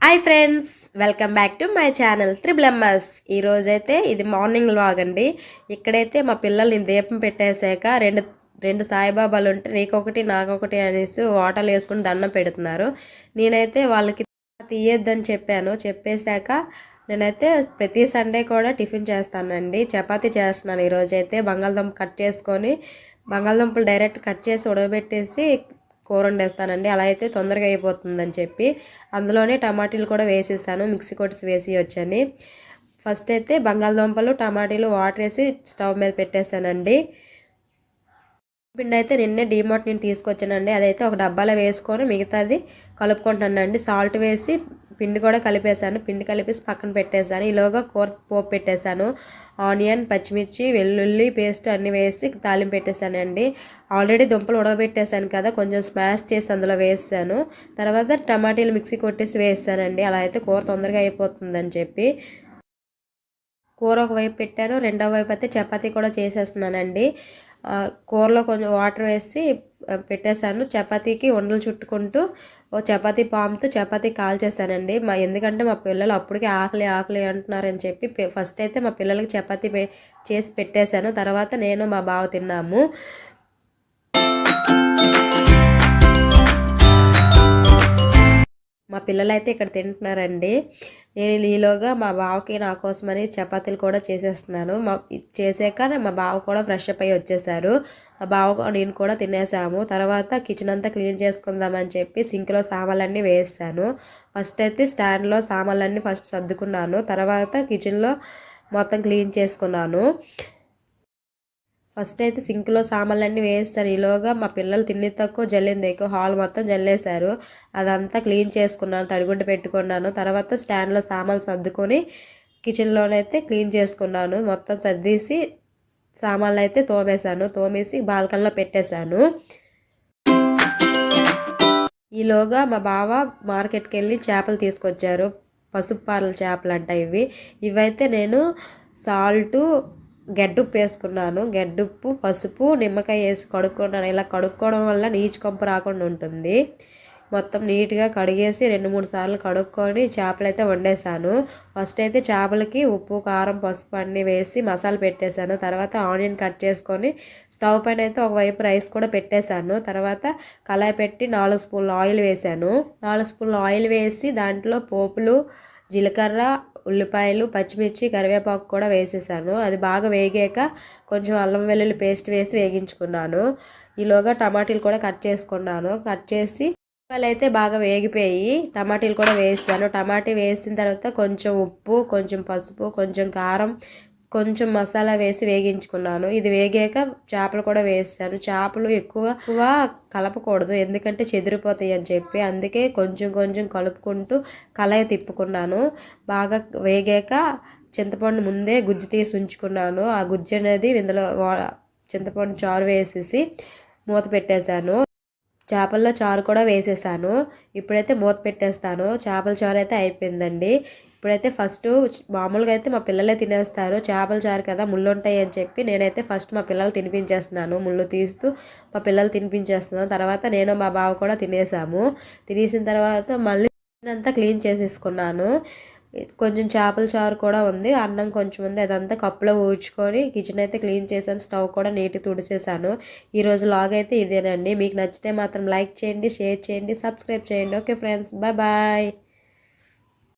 Hi friends, welcome back to my channel త్రిబులమ్మస్. ఈరోజైతే ఇది మార్నింగ్ వ్లాగ్ అండి. ఇక్కడైతే మా పిల్లల్ని దీపం పెట్టేశాక రెండు రెండు సాయిబాబాలు ఉంటే నీకొకటి నాకొకటి అనేసి వాటర్లు వేసుకుని దండం పెడుతున్నారు. నేనైతే వాళ్ళకి తీయొద్దని చెప్పేశాక నేనైతే ప్రతి సండే కూడా టిఫిన్ చేస్తానండి. చపాతీ చేస్తున్నాను. ఈరోజైతే బంగాళదుంప కట్ చేసుకొని బంగాళదుంపలు డైరెక్ట్ కట్ చేసి ఉడకబెట్టేసి కూర వండేస్తానండి. అలా అయితే తొందరగా అయిపోతుందని చెప్పి అందులోనే టమాటీలు కూడా వేసేసాను. మిక్సీ కొట్టి వేసి వచ్చాను. ఫస్ట్ అయితే బంగాళదుంపలు టమాటీలు వాటర్ వేసి స్టవ్ మీద పెట్టేశానండి. పిండి అయితే నిన్నే డీమార్ట్ నేను తీసుకొచ్చానండి. అదైతే ఒక డబ్బాలో వేసుకొని మిగతాది కలుపుకుంటానండి. సాల్ట్ వేసి పిండి కూడా కలిపేశాను. పిండి కలిపేసి పక్కన పెట్టేశాను. ఈలోగా కూర పోపు పెట్టేశాను. ఆనియన్, పచ్చిమిర్చి, వెల్లుల్లి పేస్ట్ అన్నీ వేసి తాలింపు పెట్టేశానండి. ఆల్రెడీ దుంపలు ఉడకబెట్టేశాను కదా, కొంచెం స్మాష్ చేసి అందులో వేసాను. తర్వాత టమాటీలు మిక్సీ కొట్టేసి వేసానండి. అలా అయితే కూర తొందరగా అయిపోతుందని చెప్పి కూర ఒకవైపు పెట్టాను. రెండో వైపు అయితే చపాతీ కూడా చేసేస్తున్నానండి. కూరలో కొంచెం వాటర్ వేసి పెట్టేశాను. చపాతీకి ఉండలు చుట్టుకుంటూ ఓ చపాతీ పాముతో చపాతీ కాల్చేసానండి. ఎందుకంటే మా పిల్లలు అప్పటికే ఆకలి అంటున్నారని చెప్పి ఫస్ట్ అయితే మా పిల్లలకి చపాతీ చేసి పెట్టేశాను. తర్వాత నేను మా బావ తిన్నాము. మా పిల్లలైతే ఇక్కడ తింటున్నారండి. నేను ఈలోగా మా బావకి నా కోసమని చపాతీలు కూడా చేసేస్తున్నాను. చేసాక మా బావ కూడా ఫ్రెష్ అప్ అయ్యి వచ్చేసారు. మా బావ నేను కూడా తినేసాము. తర్వాత కిచెన్ అంతా క్లీన్ చేసుకుందామని చెప్పి సింక్లో సామాన్లన్నీ వేసాను. ఫస్ట్ అయితే స్టాండ్లో సామాన్లన్నీ ఫస్ట్ సర్దుకున్నాను. తర్వాత కిచెన్లో మొత్తం క్లీన్ చేసుకున్నాను. ఫస్ట్ అయితే సింక్లో సామాన్లన్నీ వేస్తాను. ఈలోగా మా పిల్లలు తిండి తక్కువ జల్లింది ఎక్కువ, హాల్ మొత్తం జల్లేశారు. అదంతా క్లీన్ చేసుకున్నాను, తడిగుడ్డ పెట్టుకున్నాను. తర్వాత స్టాండ్లో సామాన్లు సర్దుకొని కిచెన్లోనైతే క్లీన్ చేసుకున్నాను. మొత్తం సర్దీసి సామాన్లు అయితే తోమేసి బాల్కనీలో పెట్టేశాను. ఈలోగా మా బావ మార్కెట్కి వెళ్ళి చేపలు తీసుకొచ్చారు. పసుపు పారల చేపలు అంట ఇవైతే నేను సాల్టు గడ్డుప్పు వేసుకున్నాను. గడ్డుప్పు, పసుపు, నిమ్మకాయ వేసి కడుక్కున్నాను. ఇలా కడుక్కోవడం వల్ల నీచు కంపు రాకుండా ఉంటుంది. మొత్తం నీట్గా కడిగేసి 2-3 సార్లు కడుక్కొని చేపలైతే వండేసాను. ఫస్ట్ అయితే చేపలకి ఉప్పు, కారం, పసుపు అన్నీ వేసి మసాలా పెట్టేశాను. తర్వాత ఆనియన్ కట్ చేసుకొని స్టవ్ పైన అయితే ఒకవైపు రైస్ కూడా పెట్టేశాను. తర్వాత కళాయి పెట్టి 4 స్పూన్లు ఆయిల్ వేసాను. 4 స్పూన్లు ఆయిల్ వేసి దాంట్లో పోపులు, జీలకర్ర, ఉల్లిపాయలు, పచ్చిమిర్చి, కరివేపాకు కూడా వేసేసాను. అది బాగా వేగాక కొంచెం అల్లం వెల్లుల్లి పేస్ట్ వేసి వేగించుకున్నాను. ఈలోగా టమాటీలు కూడా కట్ చేసుకున్నాను. కట్ చేసి ఉల్లిపాయలు అయితే బాగా వేగిపోయి టమాటీలు కూడా వేసాను. టమాటీ వేసిన తర్వాత కొంచెం ఉప్పు, కొంచెం పసుపు, కొంచెం కారం, కొంచెం మసాలా వేసి వేగించుకున్నాను. ఇది వేగాక చేపలు కూడా వేసాను. చేపలు ఎక్కువ కలపకూడదు, ఎందుకంటే చెదిరిపోతాయి అని చెప్పి, అందుకే కొంచెం కొంచెం కలుపుకుంటూ కళాయి తిప్పుకున్నాను. బాగా వేగాక చింతపండు ముందే గుజ్జు తీసి ఉంచుకున్నాను. ఆ గుజ్జు అనేది ఇందులో చింతపండు చారు వేసేసి మూత పెట్టేశాను. చేపల్లో చారు కూడా వేసేసాను. ఇప్పుడైతే మూత పెట్టేస్తాను. చేపల చారు అయితే అయిపోయిందండి. ఇప్పుడైతే ఫస్ట్ మామూలుగా అయితే మా పిల్లలే తినేస్తారు. చేపల చారు కదా, ముళ్ళు ఉంటాయి అని చెప్పి నేనైతే ఫస్ట్ మా పిల్లలు తినిపించేస్తున్నాను. ముళ్ళు తీస్తూ మా పిల్లలు తినిపించేస్తున్నాను. తర్వాత నేను మా బావ కూడా తినేసాము. తినేసిన తర్వాత మళ్ళీ అంతా క్లీన్ చేసేసుకున్నాను. కొంచెం చేపల చారు కూడా ఉంది, అన్నం కొంచెం ఉంది. అదంతా కప్పులో ఊడ్చుకొని కిచెన్ అయితే క్లీన్ చేశాను. స్టవ్ కూడా నీట్గా తుడిచేసాను. ఈరోజు లాగ్ అయితే ఇదేనండి. మీకు నచ్చితే మాత్రం లైక్ చేయండి, షేర్ చేయండి, సబ్స్క్రైబ్ చేయండి. Okay friends, bye.